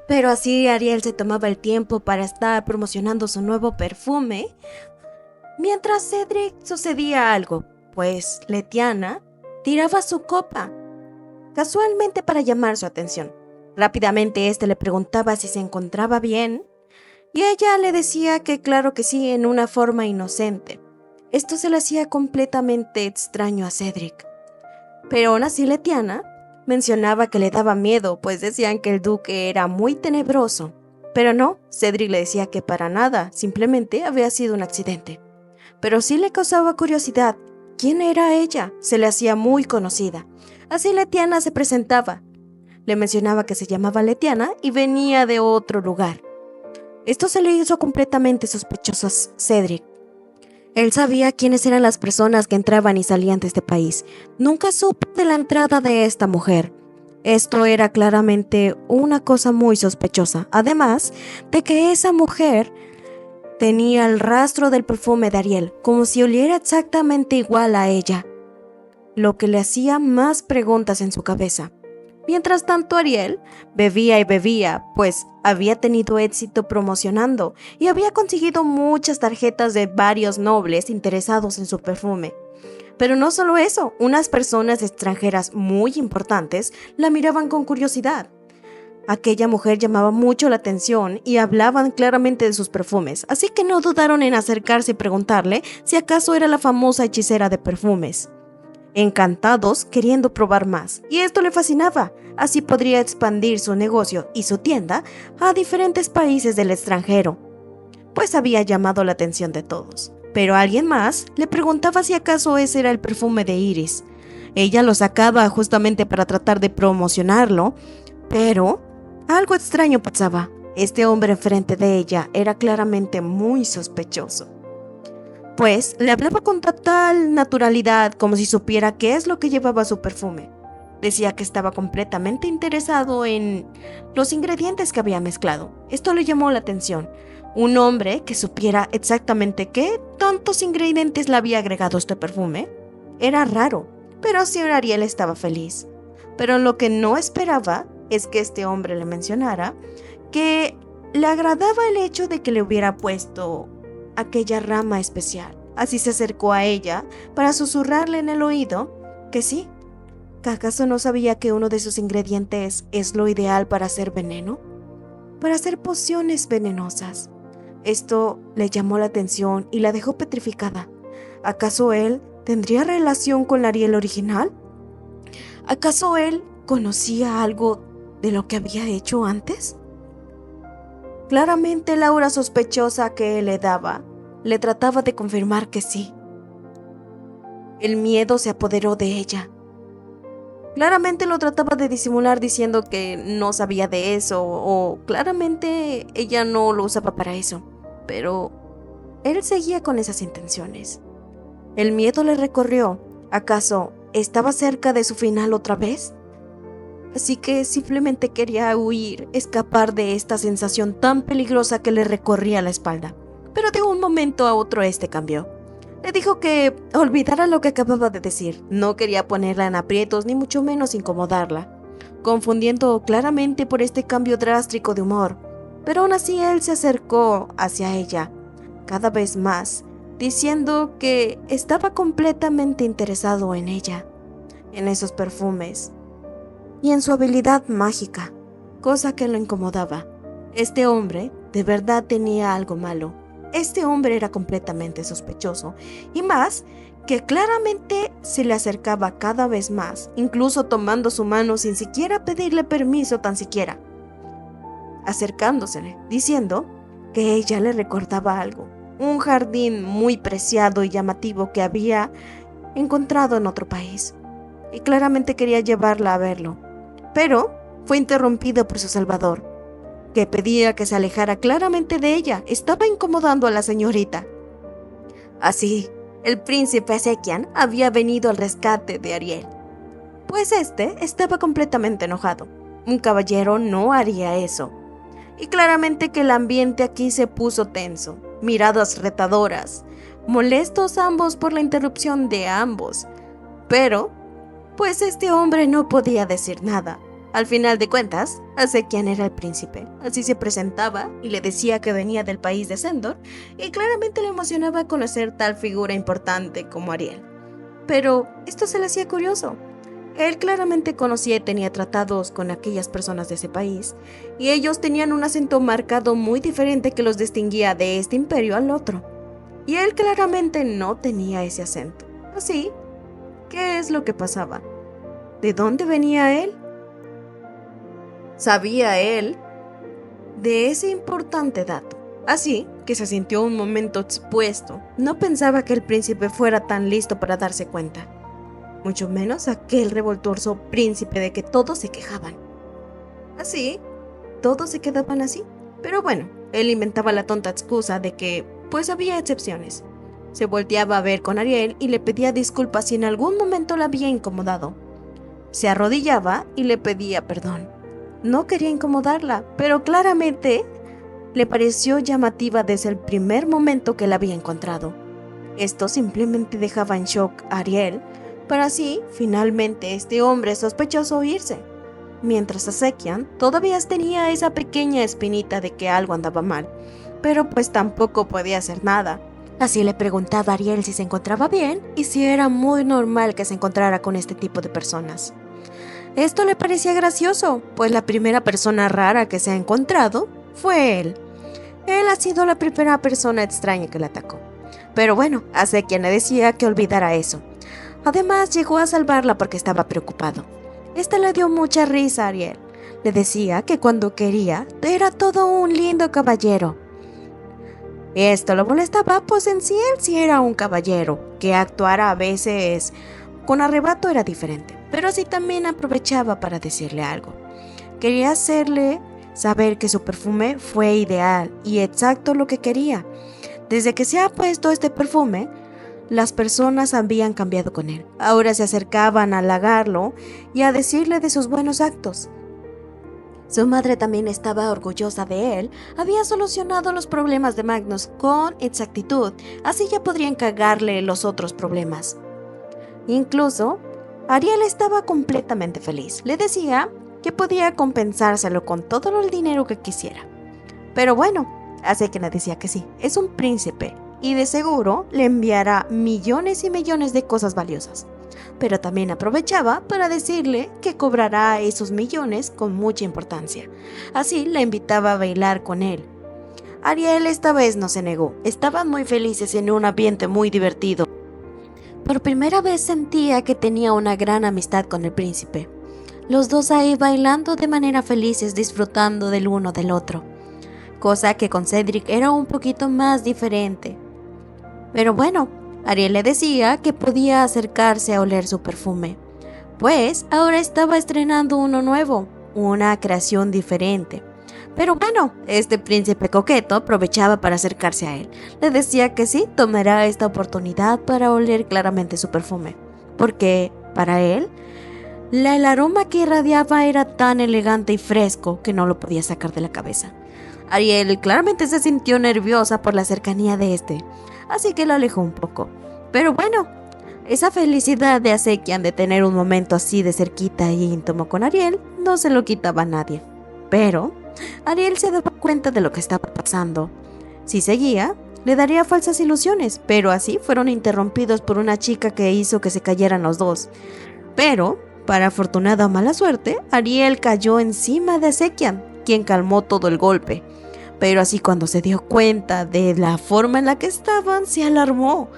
Pero así Ariel se tomaba el tiempo para estar promocionando su nuevo perfume. Mientras Cedric sucedía algo, pues Letiana tiraba su copa, casualmente para llamar su atención. Rápidamente le preguntaba si se encontraba bien, y ella le decía que claro que sí, en una forma inocente. Esto se le hacía completamente extraño a Cedric. Pero aún así Letiana mencionaba que le daba miedo, pues decían que el duque era muy tenebroso. Pero no, Cedric le decía que para nada, simplemente había sido un accidente. Pero sí le causaba curiosidad. ¿Quién era ella? Se le hacía muy conocida. Así Letiana se presentaba. Le mencionaba que se llamaba Letiana y venía de otro lugar. Esto se le hizo completamente sospechoso a Cedric. Él sabía quiénes eran las personas que entraban y salían de este país. Nunca supo de la entrada de esta mujer. Esto era claramente una cosa muy sospechosa. Además de que esa mujer tenía el rastro del perfume de Ariel, como si oliera exactamente igual a ella, lo que le hacía más preguntas en su cabeza. Mientras tanto, Ariel bebía y bebía, pues había tenido éxito promocionando y había conseguido muchas tarjetas de varios nobles interesados en su perfume. Pero no solo eso, unas personas extranjeras muy importantes la miraban con curiosidad. Aquella mujer llamaba mucho la atención y hablaban claramente de sus perfumes, así que no dudaron en acercarse y preguntarle si acaso era la famosa hechicera de perfumes. Encantados, queriendo probar más, y esto le fascinaba. Así podría expandir su negocio y su tienda a diferentes países del extranjero, pues había llamado la atención de todos. Pero alguien más le preguntaba si acaso ese era el perfume de Iris. Ella lo sacaba justamente para tratar de promocionarlo, pero algo extraño pasaba. Este hombre enfrente de ella era claramente muy sospechoso, pues le hablaba con total naturalidad, como si supiera qué es lo que llevaba su perfume. Decía que estaba completamente interesado en los ingredientes que había mezclado. Esto le llamó la atención. Un hombre que supiera exactamente qué tantos ingredientes le había agregado este perfume. Era raro, pero Sir Ariel estaba feliz. Pero lo que no esperaba es que este hombre le mencionara que le agradaba el hecho de que le hubiera puesto aquella rama especial. Así se acercó a ella para susurrarle en el oído que sí, que acaso no sabía que uno de sus ingredientes es lo ideal para hacer veneno, para hacer pociones venenosas. Esto le llamó la atención y la dejó petrificada. ¿Acaso él tendría relación con la Ariel original? ¿Acaso él conocía algo de lo que había hecho antes? Claramente la aura sospechosa que él le daba le trataba de confirmar que sí. El miedo se apoderó de ella. Claramente lo trataba de disimular diciendo que no sabía de eso o claramente ella no lo usaba para eso, pero él seguía con esas intenciones. El miedo le recorrió. ¿Acaso estaba cerca de su final otra vez? Así que simplemente quería huir, escapar de esta sensación tan peligrosa que le recorría la espalda. Pero de un momento a otro cambió. Le dijo que olvidara lo que acababa de decir. No quería ponerla en aprietos ni mucho menos incomodarla, confundiendo claramente por este cambio drástico de humor. Pero aún así él se acercó hacia ella, cada vez más, diciendo que estaba completamente interesado en ella, en esos perfumes y en su habilidad mágica, cosa que lo incomodaba. Este hombre de verdad tenía algo malo. Este hombre era completamente sospechoso, y más que claramente se le acercaba cada vez más, incluso tomando su mano sin siquiera pedirle permiso tan siquiera, acercándosele, diciendo que ella le recordaba algo, un jardín muy preciado y llamativo que había encontrado en otro país, y claramente quería llevarla a verlo. Pero fue interrumpido por su salvador, que pedía que se alejara claramente de ella. Estaba incomodando a la señorita. Así, el príncipe Ezequian había venido al rescate de Ariel, pues estaba completamente enojado. Un caballero no haría eso. Y claramente que el ambiente aquí se puso tenso, miradas retadoras, molestos ambos por la interrupción de ambos. Pero, pues este hombre no podía decir nada. Al final de cuentas, Asekian era el príncipe. Así se presentaba y le decía que venía del país de Sendor y claramente le emocionaba conocer tal figura importante como Ariel. Pero esto se le hacía curioso. Él claramente conocía y tenía tratados con aquellas personas de ese país, y ellos tenían un acento marcado muy diferente que los distinguía de este imperio al otro. Y él claramente no tenía ese acento. Así, ¿qué es lo que pasaba? ¿De dónde venía él? ¿Sabía él de ese importante dato? Así que se sintió un momento expuesto. No pensaba que el príncipe fuera tan listo para darse cuenta. Mucho menos aquel revoltoso príncipe de que todos se quejaban. Así, todos se quedaban así. Pero bueno, él inventaba la tonta excusa de que, pues había excepciones. Se volteaba a ver con Ariel y le pedía disculpas si en algún momento la había incomodado. Se arrodillaba y le pedía perdón. No quería incomodarla, pero claramente le pareció llamativa desde el primer momento que la había encontrado. Esto simplemente dejaba en shock a Ariel, para así, finalmente, este hombre sospechoso irse. Mientras Asekian todavía tenía esa pequeña espinita de que algo andaba mal, pero pues tampoco podía hacer nada. Así le preguntaba a Ariel si se encontraba bien y si era muy normal que se encontrara con este tipo de personas. Esto le parecía gracioso, pues la primera persona rara que se ha encontrado fue él. Él ha sido la primera persona extraña que le atacó. Pero bueno, Asekian le decía que olvidara eso. Además, llegó a salvarla porque estaba preocupado. Esta le dio mucha risa a Ariel. Le decía que cuando quería, era todo un lindo caballero. Esto lo molestaba, pues en sí él sí era un caballero. Que actuara a veces con arrebato era diferente, pero sí también aprovechaba para decirle algo. Quería hacerle saber que su perfume fue ideal y exacto lo que quería. Desde que se ha puesto este perfume, las personas habían cambiado con él. Ahora se acercaban a halagarlo y a decirle de sus buenos actos. Su madre también estaba orgullosa de él. Había solucionado los problemas de Magnus con exactitud, así ya podrían cagarle los otros problemas. Incluso, Ariel estaba completamente feliz. Le decía que podía compensárselo con todo el dinero que quisiera. Pero bueno, así que le decía que sí, es un príncipe y de seguro le enviará millones y millones de cosas valiosas. Pero también aprovechaba para decirle que cobrará esos millones con mucha importancia. Así la invitaba a bailar con él. Ariel esta vez no se negó. Estaban muy felices en un ambiente muy divertido. Por primera vez sentía que tenía una gran amistad con el príncipe. Los dos ahí bailando de manera felices, disfrutando del uno del otro. Cosa que con Cedric era un poquito más diferente. Pero bueno, Ariel le decía que podía acercarse a oler su perfume, pues ahora estaba estrenando uno nuevo, una creación diferente. Pero bueno, este príncipe coqueto aprovechaba para acercarse a él. Le decía que sí, tomará esta oportunidad para oler claramente su perfume, porque para él, el aroma que irradiaba era tan elegante y fresco que no lo podía sacar de la cabeza. Ariel claramente se sintió nerviosa por la cercanía de este, así que lo alejó un poco. Pero bueno, esa felicidad de Asekian de tener un momento así de cerquita y íntimo con Ariel no se lo quitaba a nadie. Pero Ariel se daba cuenta de lo que estaba pasando. Si seguía, le daría falsas ilusiones, pero así fueron interrumpidos por una chica que hizo que se cayeran los dos. Pero, para afortunada o mala suerte, Ariel cayó encima de Asekian, quien calmó todo el golpe. Pero así cuando se dio cuenta de la forma en la que estaban, se alarmó.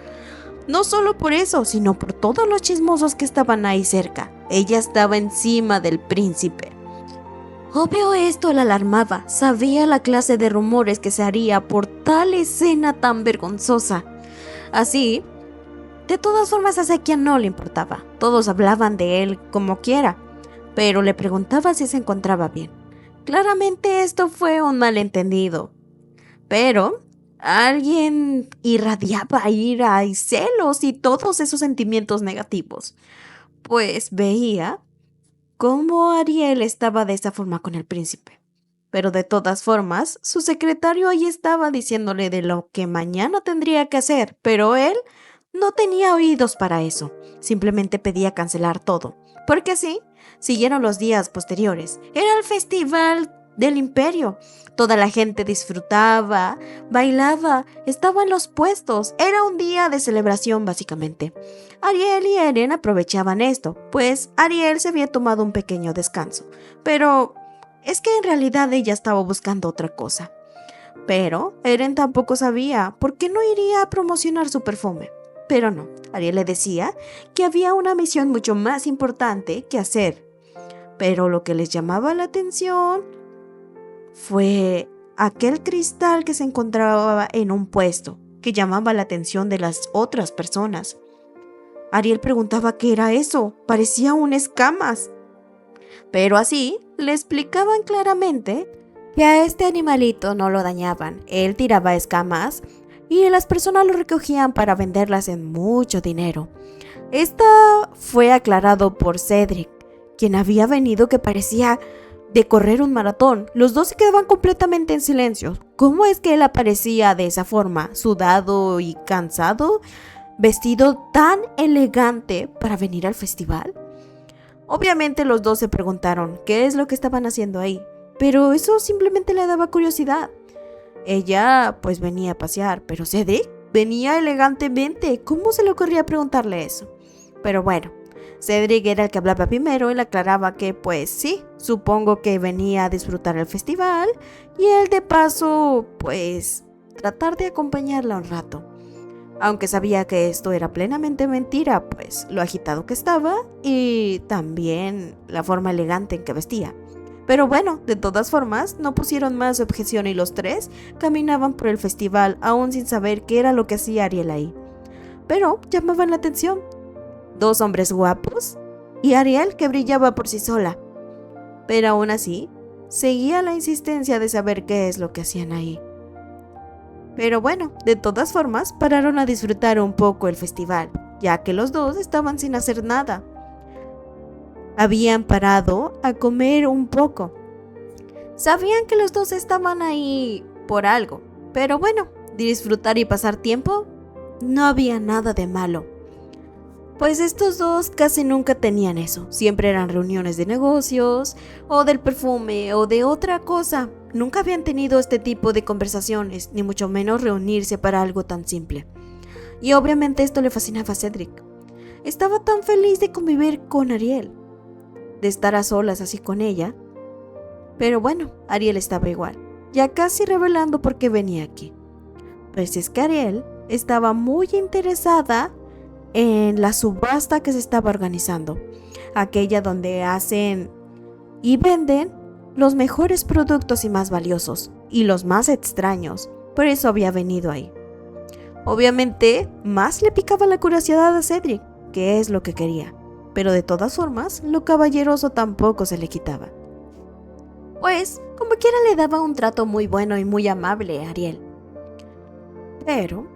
No solo por eso, sino por todos los chismosos que estaban ahí cerca. Ella estaba encima del príncipe. Obvio esto la alarmaba. Sabía la clase de rumores que se haría por tal escena tan vergonzosa. Así, de todas formas a Asekian no le importaba. Todos hablaban de él como quiera, pero le preguntaba si se encontraba bien. Claramente esto fue un malentendido, pero alguien irradiaba ira y celos y todos esos sentimientos negativos, pues veía cómo Ariel estaba de esa forma con el príncipe. Pero de todas formas, su secretario ahí estaba diciéndole de lo que mañana tendría que hacer, pero él no tenía oídos para eso. Simplemente pedía cancelar todo, porque así Siguieron los días posteriores. Era el festival del imperio. Toda la gente disfrutaba, bailaba, estaba en los puestos. Era un día de celebración básicamente. Ariel y Eren aprovechaban esto, pues Ariel se había tomado un pequeño descanso. Pero es que en realidad ella estaba buscando otra cosa. Pero Eren tampoco sabía por qué no iría a promocionar su perfume. Pero no, Ariel le decía que había una misión mucho más importante que hacer. Pero lo que les llamaba la atención fue aquel cristal que se encontraba en un puesto, que llamaba la atención de las otras personas. Ariel preguntaba qué era eso, parecía un escamas. Pero así le explicaban claramente que a este animalito no lo dañaban. Él tiraba escamas y las personas lo recogían para venderlas en mucho dinero. Esta fue aclarado por Cedric, quien había venido que parecía de correr un maratón. Los dos se quedaban completamente en silencio. ¿Cómo es que él aparecía de esa forma, sudado y cansado, vestido tan elegante para venir al festival? Obviamente los dos se preguntaron qué es lo que estaban haciendo ahí, pero eso simplemente le daba curiosidad. Ella pues venía a pasear, pero Cedric venía elegantemente. ¿Cómo se le ocurría preguntarle eso? Pero bueno, Cedric era el que hablaba primero y le aclaraba que pues sí, supongo que venía a disfrutar el festival y él de paso pues tratar de acompañarla un rato. Aunque sabía que esto era plenamente mentira, pues lo agitado que estaba y también la forma elegante en que vestía. Pero bueno, de todas formas, no pusieron más objeción y los tres caminaban por el festival aún sin saber qué era lo que hacía Ariel ahí. Pero llamaban la atención. Dos hombres guapos y Ariel que brillaba por sí sola. Pero aún así, seguía la insistencia de saber qué es lo que hacían ahí. Pero bueno, de todas formas, pararon a disfrutar un poco el festival, ya que los dos estaban sin hacer nada. Habían parado a comer un poco. Sabían que los dos estaban ahí por algo, pero bueno, disfrutar y pasar tiempo, no había nada de malo. Pues estos dos casi nunca tenían eso, siempre eran reuniones de negocios, o del perfume, o de otra cosa. Nunca habían tenido este tipo de conversaciones, ni mucho menos reunirse para algo tan simple. Y obviamente esto le fascinaba a Cedric. Estaba tan feliz de convivir con Ariel, de estar a solas así con ella. Pero bueno, Ariel estaba igual, ya casi revelando por qué venía aquí. Pues es que Ariel estaba muy interesada en la subasta que se estaba organizando, aquella donde hacen y venden los mejores productos y más valiosos, y los más extraños. Por eso había venido ahí. Obviamente, más le picaba la curiosidad a Cedric, que es lo que quería, pero de todas formas, lo caballeroso tampoco se le quitaba. Pues, como quiera le daba un trato muy bueno y muy amable a Ariel. Pero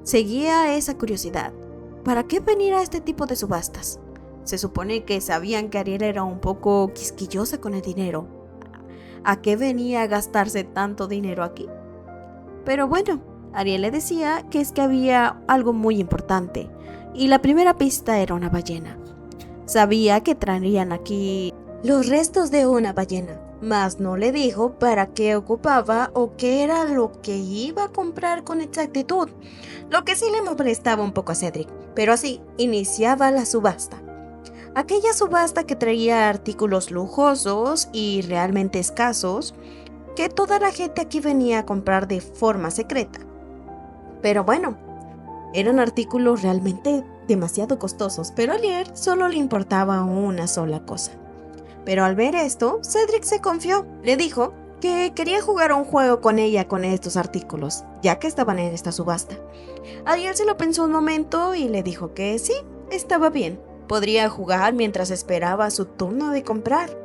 seguía esa curiosidad. ¿Para qué venir a este tipo de subastas? Se supone que sabían que Ariel era un poco quisquillosa con el dinero. ¿A qué venía a gastarse tanto dinero aquí? Pero bueno, Ariel le decía que es que había algo muy importante, y la primera pista era una ballena. Sabía que traerían aquí los restos de una ballena, mas no le dijo para qué ocupaba o qué era lo que iba a comprar con exactitud, lo que sí le molestaba un poco a Cedric, pero así iniciaba la subasta. Aquella subasta que traía artículos lujosos y realmente escasos, que toda la gente aquí venía a comprar de forma secreta. Pero bueno, eran artículos realmente demasiado costosos, pero a Ariel solo le importaba una sola cosa. Pero al ver esto, Cedric se confió. Le dijo que quería jugar un juego con ella con estos artículos, ya que estaban en esta subasta. Ariel se lo pensó un momento y le dijo que sí, estaba bien. Podría jugar mientras esperaba su turno de comprar.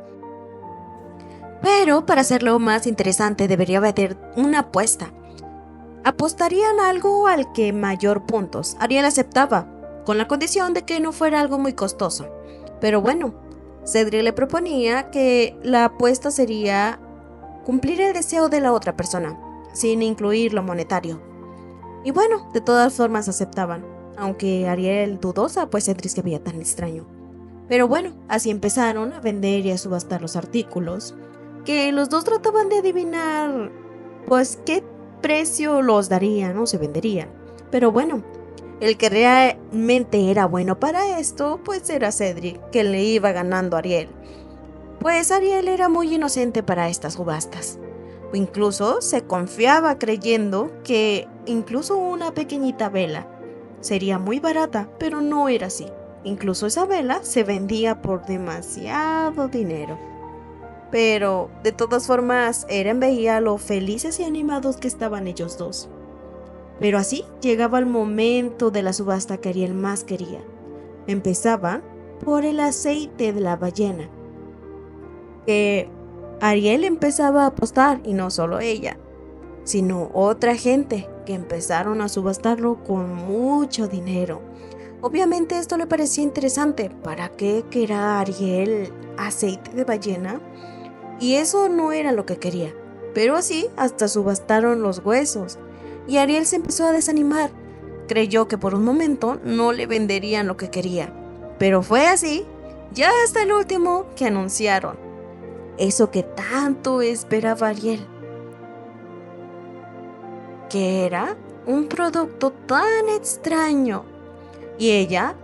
Pero para hacerlo más interesante debería haber una apuesta. Apostarían algo al que mayor puntos. Ariel aceptaba, con la condición de que no fuera algo muy costoso. Pero bueno, Cedric le proponía que la apuesta sería cumplir el deseo de la otra persona, sin incluir lo monetario. Y bueno, de todas formas aceptaban, aunque Ariel dudosa, pues Cedric se veía tan extraño. Pero bueno, así empezaron a vender y a subastar los artículos, que los dos trataban de adivinar, pues, qué precio los darían o se venderían. Pero bueno, el que realmente era bueno para esto, pues era Cedric, que le iba ganando a Ariel. Pues Ariel era muy inocente para estas subastas. O incluso se confiaba creyendo que incluso una pequeñita vela sería muy barata, pero no era así. Incluso esa vela se vendía por demasiado dinero. Pero de todas formas, Eren veía lo felices y animados que estaban ellos dos. Pero así llegaba el momento de la subasta que Ariel más quería. Empezaba por el aceite de la ballena, que Ariel empezaba a apostar, y no solo ella, sino otra gente que empezaron a subastarlo con mucho dinero. Obviamente esto le parecía interesante. ¿Para qué quería Ariel aceite de ballena? Y eso no era lo que quería. Pero así hasta subastaron los huesos. Y Ariel se empezó a desanimar. Creyó que por un momento no le venderían lo que quería. Pero fue así, ya hasta el último, que anunciaron eso que tanto esperaba Ariel, que era un producto tan extraño. Y ella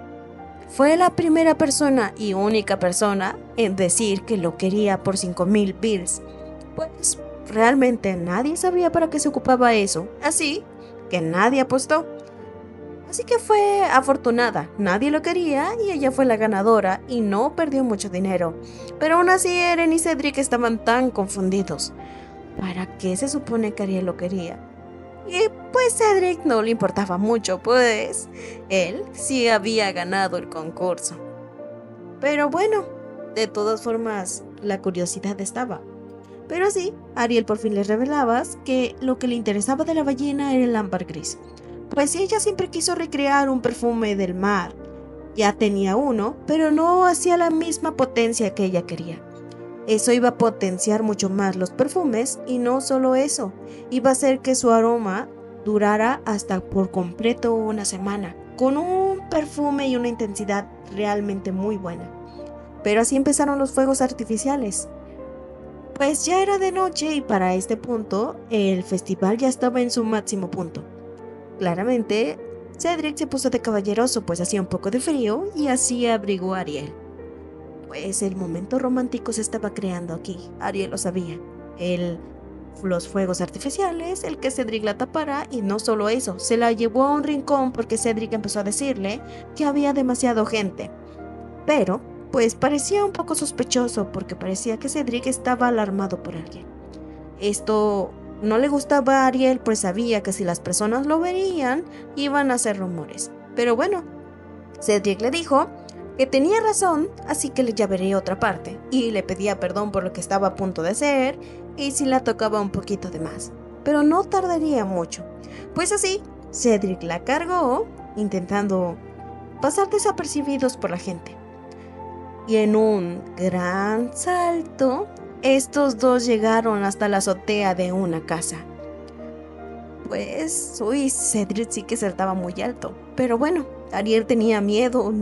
fue la primera persona y única persona en decir que lo quería por 5,000 bills. Pues realmente nadie sabía para qué se ocupaba eso, así que nadie apostó. Así que fue afortunada, nadie lo quería y ella fue la ganadora y no perdió mucho dinero. Pero aún así Eren y Cedric estaban tan confundidos. ¿Para qué se supone que Ariel lo quería? Y pues Cedric no le importaba mucho, pues él sí había ganado el concurso. Pero bueno, de todas formas, la curiosidad estaba. Pero sí, Ariel por fin le revelaba que lo que le interesaba de la ballena era el ámbar gris. Pues ella siempre quiso recrear un perfume del mar. Ya tenía uno, pero no hacía la misma potencia que ella quería. Eso iba a potenciar mucho más los perfumes y no solo eso, iba a hacer que su aroma durara hasta por completo una semana, con un perfume y una intensidad realmente muy buena. Pero así empezaron los fuegos artificiales. Pues ya era de noche y para este punto el festival ya estaba en su máximo punto. Claramente, Cedric se puso de caballeroso pues hacía un poco de frío y así abrigó a Ariel. Pues el momento romántico se estaba creando aquí, Ariel lo sabía. Los fuegos artificiales, el que Cedric la tapara y no solo eso, se la llevó a un rincón porque Cedric empezó a decirle que había demasiado gente. Pero, pues parecía un poco sospechoso porque parecía que Cedric estaba alarmado por alguien. Esto no le gustaba a Ariel pues sabía que si las personas lo verían iban a hacer rumores. Pero bueno, Cedric le dijo que tenía razón, así que ya vería otra parte, y le pedía perdón por lo que estaba a punto de hacer, y si la tocaba un poquito de más. Pero no tardaría mucho. Pues así, Cedric la cargó, intentando pasar desapercibidos por la gente. Y en un gran salto, estos dos llegaron hasta la azotea de una casa. Pues, Cedric sí que saltaba muy alto. Pero bueno, Ariel tenía miedo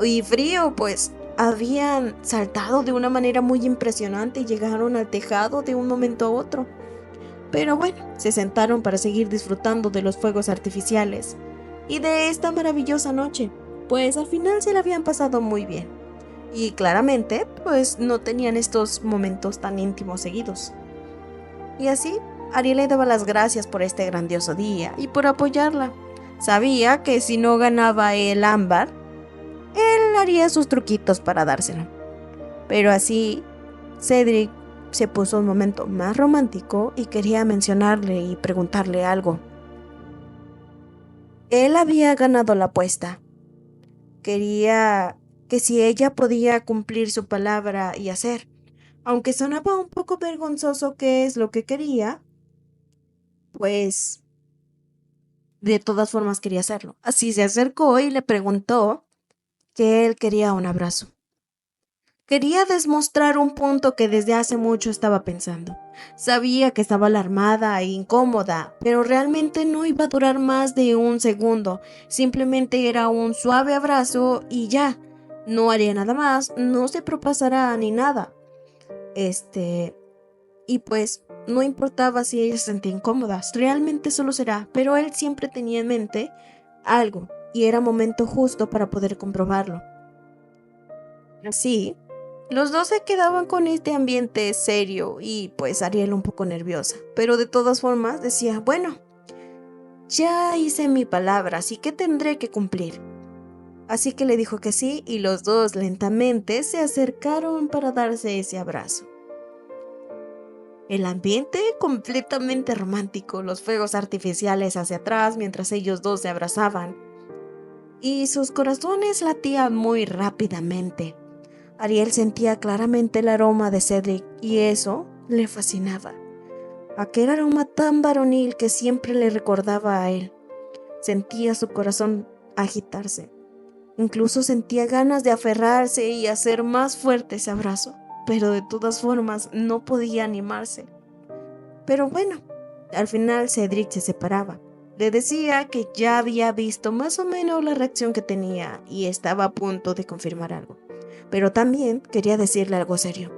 y frío, pues habían saltado de una manera muy impresionante y llegaron al tejado de un momento a otro. Pero bueno, se sentaron para seguir disfrutando de los fuegos artificiales y de esta maravillosa noche, pues al final se la habían pasado muy bien. Y claramente, pues no tenían estos momentos tan íntimos seguidos. Y así, Ariel le daba las gracias por este grandioso día y por apoyarla. Sabía que si no ganaba el ámbar, él haría sus truquitos para dárselo. Pero así, Cedric se puso un momento más romántico y quería mencionarle y preguntarle algo. Él había ganado la apuesta. Quería que si ella podía cumplir su palabra y hacer. Aunque sonaba un poco vergonzoso qué es lo que quería, pues de todas formas quería hacerlo. Así se acercó y le preguntó que él quería un abrazo. Quería demostrar un punto que desde hace mucho estaba pensando. Sabía que estaba alarmada e incómoda, pero realmente no iba a durar más de un segundo. Simplemente era un suave abrazo y ya. No haría nada más, no se propasará ni nada. Y pues no importaba si ella se sentía incómoda, realmente solo será, pero él siempre tenía en mente algo y era momento justo para poder comprobarlo. Así, los dos se quedaban con este ambiente serio y pues Ariel un poco nerviosa, pero de todas formas decía, bueno, ya hice mi palabra, así que tendré que cumplir. Así que le dijo que sí y los dos lentamente se acercaron para darse ese abrazo. El ambiente completamente romántico, los fuegos artificiales hacia atrás mientras ellos dos se abrazaban. Y sus corazones latían muy rápidamente. Ariel sentía claramente el aroma de Cedric y eso le fascinaba. Aquel aroma tan varonil que siempre le recordaba a él. Sentía su corazón agitarse. Incluso sentía ganas de aferrarse y hacer más fuerte ese abrazo, pero de todas formas no podía animarse. Pero bueno, al final Cedric se separaba. Le decía que ya había visto más o menos la reacción que tenía y estaba a punto de confirmar algo. Pero también quería decirle algo serio.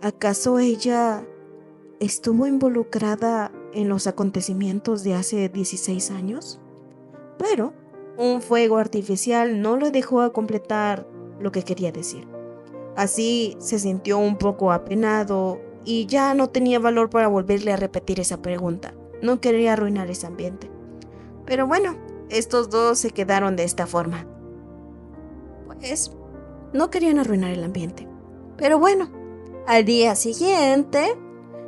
¿Acaso ella estuvo involucrada en los acontecimientos de hace 16 años? Pero un fuego artificial no lo dejó a completar lo que quería decir. Así se sintió un poco apenado y ya no tenía valor para volverle a repetir esa pregunta. No quería arruinar ese ambiente. Pero bueno, estos dos se quedaron de esta forma. Pues no querían arruinar el ambiente. Pero bueno, al día siguiente,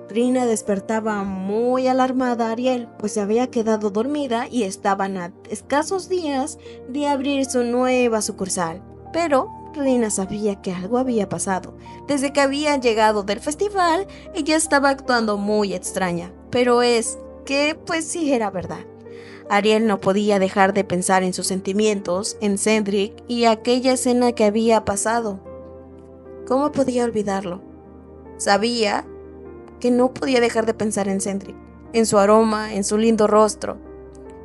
Rina despertaba muy alarmada a Ariel, pues se había quedado dormida y estaban a escasos días de abrir su nueva sucursal. Pero Rina sabía que algo había pasado. Desde que había llegado del festival, ella estaba actuando muy extraña. Pero es que, pues sí era verdad. Ariel no podía dejar de pensar en sus sentimientos, en Cedric y aquella escena que había pasado. ¿Cómo podía olvidarlo? Sabía que no podía dejar de pensar en Cedric, en su aroma, en su lindo rostro.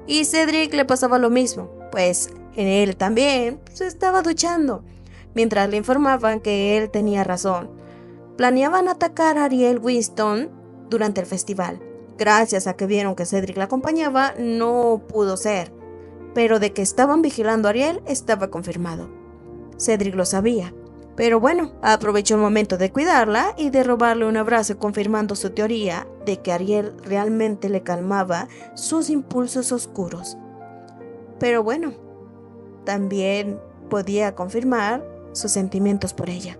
Y Cedric le pasaba lo mismo, pues en él también se estaba duchando, mientras le informaban que él tenía razón. Planeaban atacar a Ariel Winston durante el festival. Gracias a que vieron que Cedric la acompañaba, no pudo ser, pero de que estaban vigilando a Ariel estaba confirmado. Cedric lo sabía. Pero bueno, aprovechó el momento de cuidarla y de robarle un abrazo, confirmando su teoría de que Ariel realmente le calmaba sus impulsos oscuros. Pero bueno, también podía confirmar sus sentimientos por ella.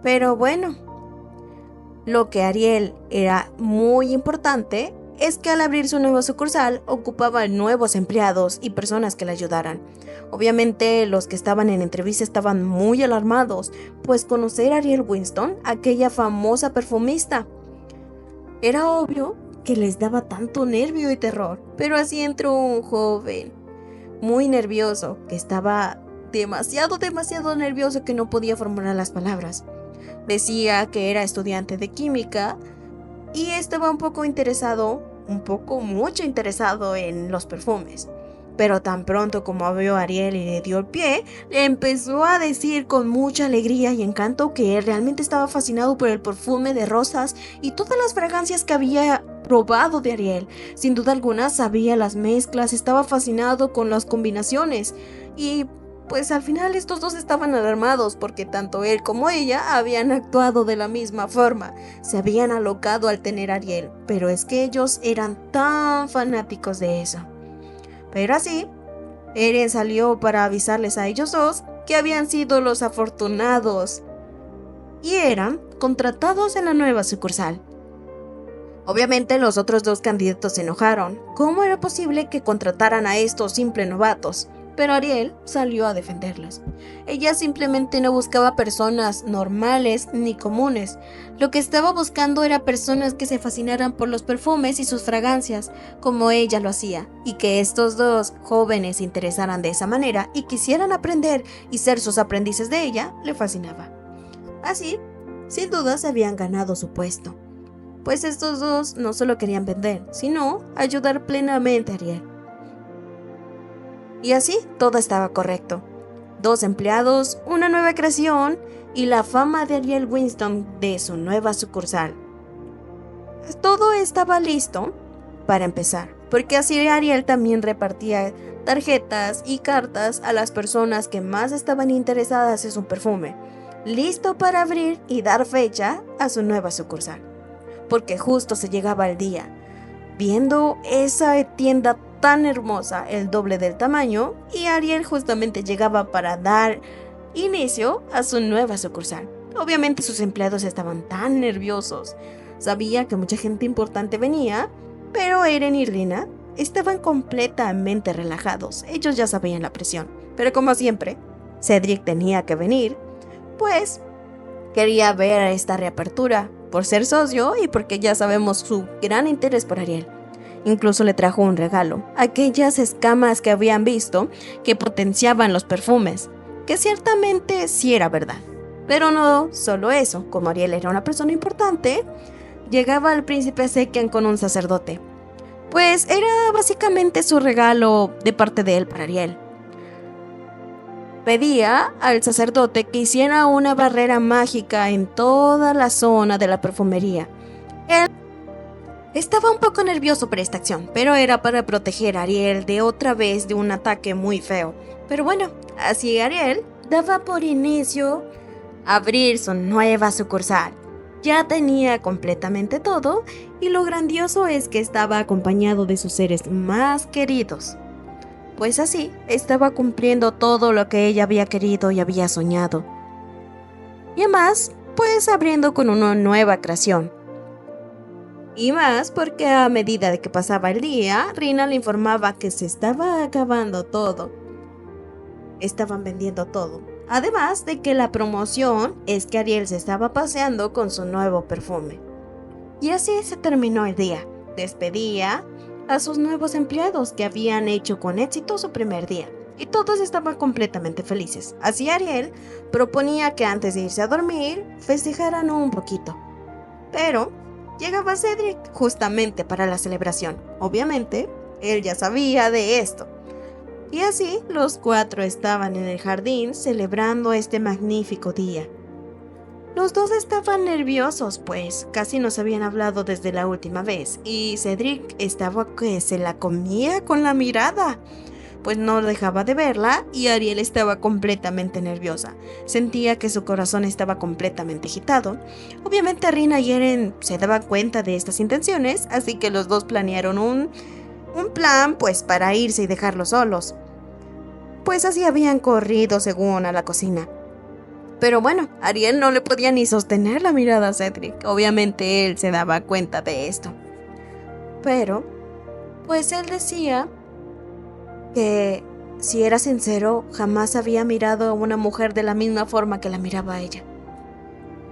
Pero bueno, lo que Ariel era muy importante es que al abrir su nueva sucursal ocupaba nuevos empleados y personas que le ayudaran. Obviamente los que estaban en entrevista estaban muy alarmados, pues conocer a Ariel Winston, aquella famosa perfumista, era obvio que les daba tanto nervio y terror. Pero así entró un joven muy nervioso, que estaba demasiado nervioso que no podía formular las palabras. Decía que era estudiante de química y estaba mucho interesado en los perfumes. Pero tan pronto como vio a Ariel y le dio el pie, le empezó a decir con mucha alegría y encanto que él realmente estaba fascinado por el perfume de rosas y todas las fragancias que había probado de Ariel. Sin duda alguna sabía las mezclas, estaba fascinado con las combinaciones y pues al final estos dos estaban alarmados porque tanto él como ella habían actuado de la misma forma. Se habían alocado al tener a Ariel, pero es que ellos eran tan fanáticos de eso. Pero así, Eren salió para avisarles a ellos dos que habían sido los afortunados y eran contratados en la nueva sucursal. Obviamente los otros dos candidatos se enojaron. ¿Cómo era posible que contrataran a estos simples novatos? Pero Ariel salió a defenderlos. Ella simplemente no buscaba personas normales ni comunes. Lo que estaba buscando era personas que se fascinaran por los perfumes y sus fragancias, como ella lo hacía, y que estos dos jóvenes se interesaran de esa manera y quisieran aprender y ser sus aprendices de ella, le fascinaba. Así, sin duda se habían ganado su puesto, pues estos dos no solo querían vender, sino ayudar plenamente a Ariel. Y así todo estaba correcto. 2 empleados, una nueva creación y la fama de Ariel Winston de su nueva sucursal. Todo estaba listo para empezar, porque así Ariel también repartía tarjetas y cartas a las personas que más estaban interesadas en su perfume, listo para abrir y dar fecha a su nueva sucursal, porque justo se llegaba el día. Viendo esa tienda tan hermosa, el doble del tamaño, y Ariel justamente llegaba para dar inicio a su nueva sucursal. Obviamente sus empleados estaban tan nerviosos. Sabía que mucha gente importante venía, pero Eren y Rina estaban completamente relajados. Ellos ya sabían la presión. Pero como siempre, Cedric tenía que venir, pues quería ver esta reapertura por ser socio y porque ya sabemos su gran interés por Ariel. Incluso le trajo un regalo, aquellas escamas que habían visto que potenciaban los perfumes, que ciertamente sí era verdad. Pero no solo eso, como Ariel era una persona importante, llegaba el príncipe Sekian con un sacerdote. Pues era básicamente su regalo de parte de él para Ariel. Pedía al sacerdote que hiciera una barrera mágica en toda la zona de la perfumería. Él estaba un poco nervioso por esta acción, pero era para proteger a Ariel de otra vez de un ataque muy feo. Pero bueno, así Ariel daba por inicio abrir su nueva sucursal. Ya tenía completamente todo y lo grandioso es que estaba acompañado de sus seres más queridos. Pues así, estaba cumpliendo todo lo que ella había querido y había soñado. Y además, pues abriendo con una nueva creación. Y más porque a medida de que pasaba el día, Rina le informaba que se estaba acabando todo. Estaban vendiendo todo. Además de que la promoción es que Ariel se estaba paseando con su nuevo perfume. Y así se terminó el día. Despedía a sus nuevos empleados que habían hecho con éxito su primer día. Y todos estaban completamente felices. Así Ariel proponía que antes de irse a dormir, festejaran un poquito. Pero llegaba Cedric justamente para la celebración. Obviamente, él ya sabía de esto. Y así los 4 estaban en el jardín celebrando este magnífico día. Los dos estaban nerviosos, pues casi no se habían hablado desde la última vez, y Cedric estaba que se la comía con la mirada, pues no dejaba de verla, y Ariel estaba completamente nerviosa. Sentía que su corazón estaba completamente agitado. Obviamente Rina y Eren se daban cuenta de estas intenciones, así que los dos planearon un plan, pues para irse y dejarlos solos. Pues así habían corrido según a la cocina. Pero bueno, Ariel no le podía ni sostener la mirada a Cedric. Obviamente él se daba cuenta de esto. Pero, pues él decía que, si era sincero, jamás había mirado a una mujer de la misma forma que la miraba a ella.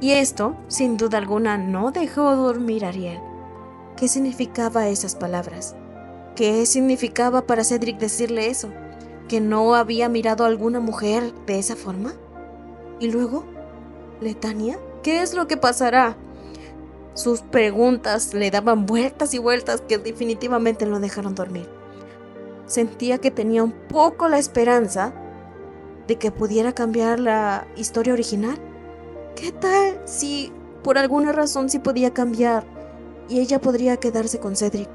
Y esto, sin duda alguna, no dejó dormir a Ariel. ¿Qué significaba esas palabras? ¿Qué significaba para Cedric decirle eso? ¿Que no había mirado a alguna mujer de esa forma? ¿Y luego? ¿Letania? ¿Qué es lo que pasará? Sus preguntas le daban vueltas y vueltas que definitivamente no dejaron dormir. Sentía que tenía un poco la esperanza de que pudiera cambiar la historia original. ¿Qué tal si por alguna razón sí podía cambiar y ella podría quedarse con Cedric?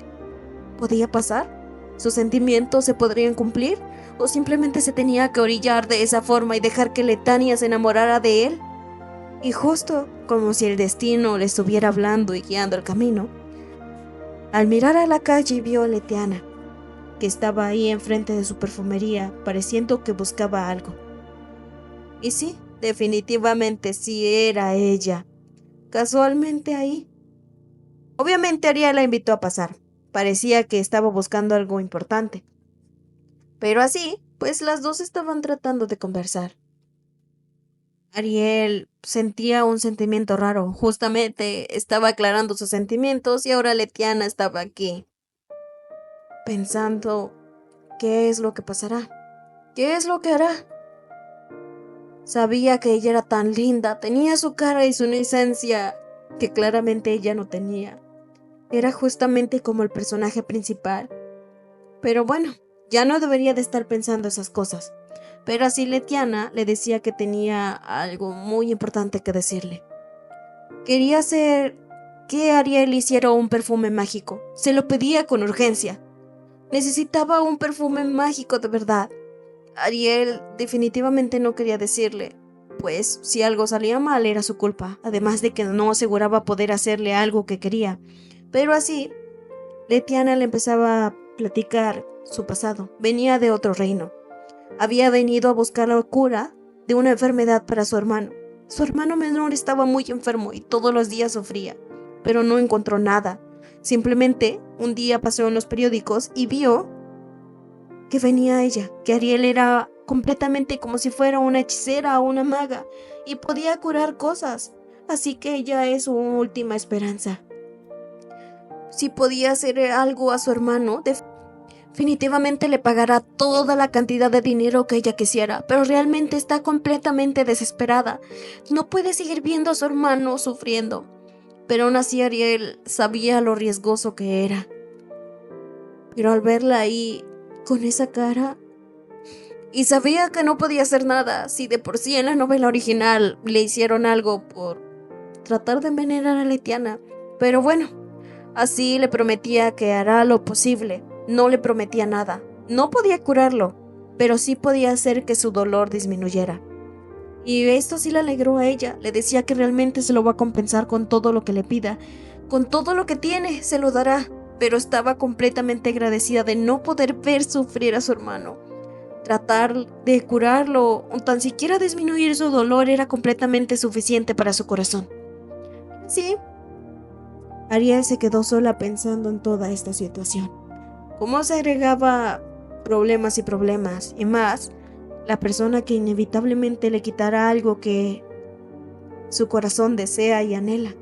¿Podía pasar? ¿Sus sentimientos se podrían cumplir? ¿O simplemente se tenía que orillar de esa forma y dejar que Letania se enamorara de él? Y justo como si el destino le estuviera hablando y guiando el camino, al mirar a la calle vio a Letania, que estaba ahí enfrente de su perfumería, pareciendo que buscaba algo. Y sí, definitivamente sí era ella, casualmente ahí. Obviamente Ariel la invitó a pasar. Parecía que estaba buscando algo importante. Pero así, pues las dos estaban tratando de conversar. Ariel sentía un sentimiento raro. Justamente estaba aclarando sus sentimientos y ahora Letania estaba aquí, pensando qué es lo que pasará, qué es lo que hará. Sabía que ella era tan linda, tenía su cara y su inocencia que claramente ella no tenía. Era justamente como el personaje principal. Pero bueno, ya no debería de estar pensando esas cosas. Pero así Letiana le decía que tenía algo muy importante que decirle. Quería hacer que Ariel hiciera un perfume mágico. Se lo pedía con urgencia. Necesitaba un perfume mágico de verdad. Ariel definitivamente no quería decirle, pues si algo salía mal era su culpa, además de que no aseguraba poder hacerle algo que quería. Pero así, Letiana le empezaba a platicar su pasado. Venía de otro reino. Había venido a buscar la cura de una enfermedad para su hermano. Su hermano menor estaba muy enfermo y todos los días sufría, pero no encontró nada. Simplemente un día pasó en los periódicos y vio que venía ella, que Ariel era completamente como si fuera una hechicera o una maga y podía curar cosas. Así que ella es su última esperanza. Si podía hacer algo a su hermano, definitivamente le pagará toda la cantidad de dinero que ella quisiera, pero realmente está completamente desesperada. No puede seguir viendo a su hermano sufriendo. Pero aún así Ariel sabía lo riesgoso que era. Pero al verla ahí, con esa cara, y sabía que no podía hacer nada, si de por sí en la novela original le hicieron algo por tratar de envenenar a Letiana. Pero bueno, así le prometía que hará lo posible. No le prometía nada. No podía curarlo, pero sí podía hacer que su dolor disminuyera. Y esto sí le alegró a ella. Le decía que realmente se lo va a compensar con todo lo que le pida. Con todo lo que tiene, se lo dará. Pero estaba completamente agradecida de no poder ver sufrir a su hermano. Tratar de curarlo o tan siquiera disminuir su dolor era completamente suficiente para su corazón. Sí, Ariel se quedó sola pensando en toda esta situación. Cómo se agregaba problemas y problemas, y más, la persona que inevitablemente le quitará algo que su corazón desea y anhela.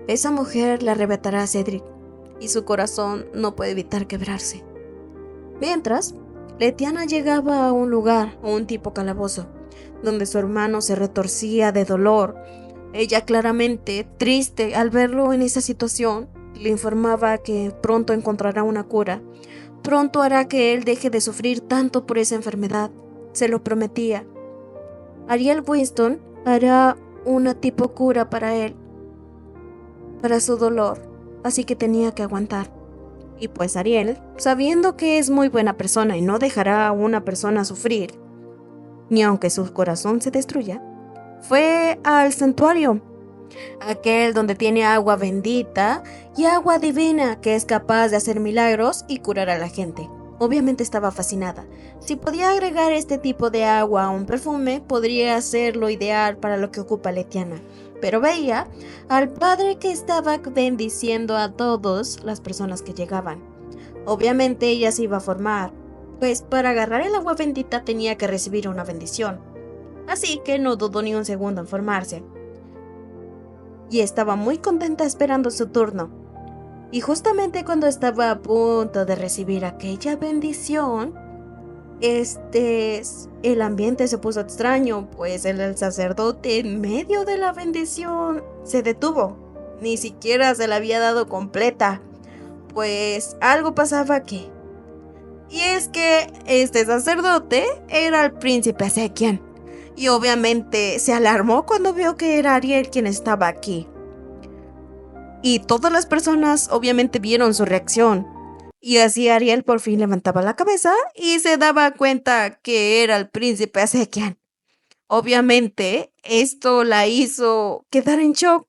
Esa mujer le arrebatará a Cedric, y su corazón no puede evitar quebrarse. Mientras, Letiana llegaba a un lugar, un tipo calabozo, donde su hermano se retorcía de dolor. Ella claramente, triste al verlo en esa situación, le informaba que pronto encontrará una cura. Pronto hará que él deje de sufrir tanto por esa enfermedad. Se lo prometía. Ariel Winston hará una tipo cura para él, para su dolor, así que tenía que aguantar. Y pues Ariel, sabiendo que es muy buena persona y no dejará a una persona sufrir, ni aunque su corazón se destruya, fue al santuario, aquel donde tiene agua bendita y agua divina que es capaz de hacer milagros y curar a la gente. Obviamente estaba fascinada. Si podía agregar este tipo de agua a un perfume, podría ser lo ideal para lo que ocupa Letiana. Pero veía al padre que estaba bendiciendo a todas las personas que llegaban. Obviamente ella se iba a formar, pues para agarrar el agua bendita tenía que recibir una bendición. Así que no dudó ni un segundo en formarse. Y estaba muy contenta esperando su turno. Y justamente cuando estaba a punto de recibir aquella bendición, el ambiente se puso extraño, pues el sacerdote en medio de la bendición se detuvo. Ni siquiera se la había dado completa, pues algo pasaba aquí. Y es que este sacerdote era el príncipe Ezequiel. Y obviamente se alarmó cuando vio que era Ariel quien estaba aquí. Y todas las personas obviamente vieron su reacción. Y así Ariel por fin levantaba la cabeza y se daba cuenta que era el príncipe Ezequiel. Obviamente esto la hizo quedar en shock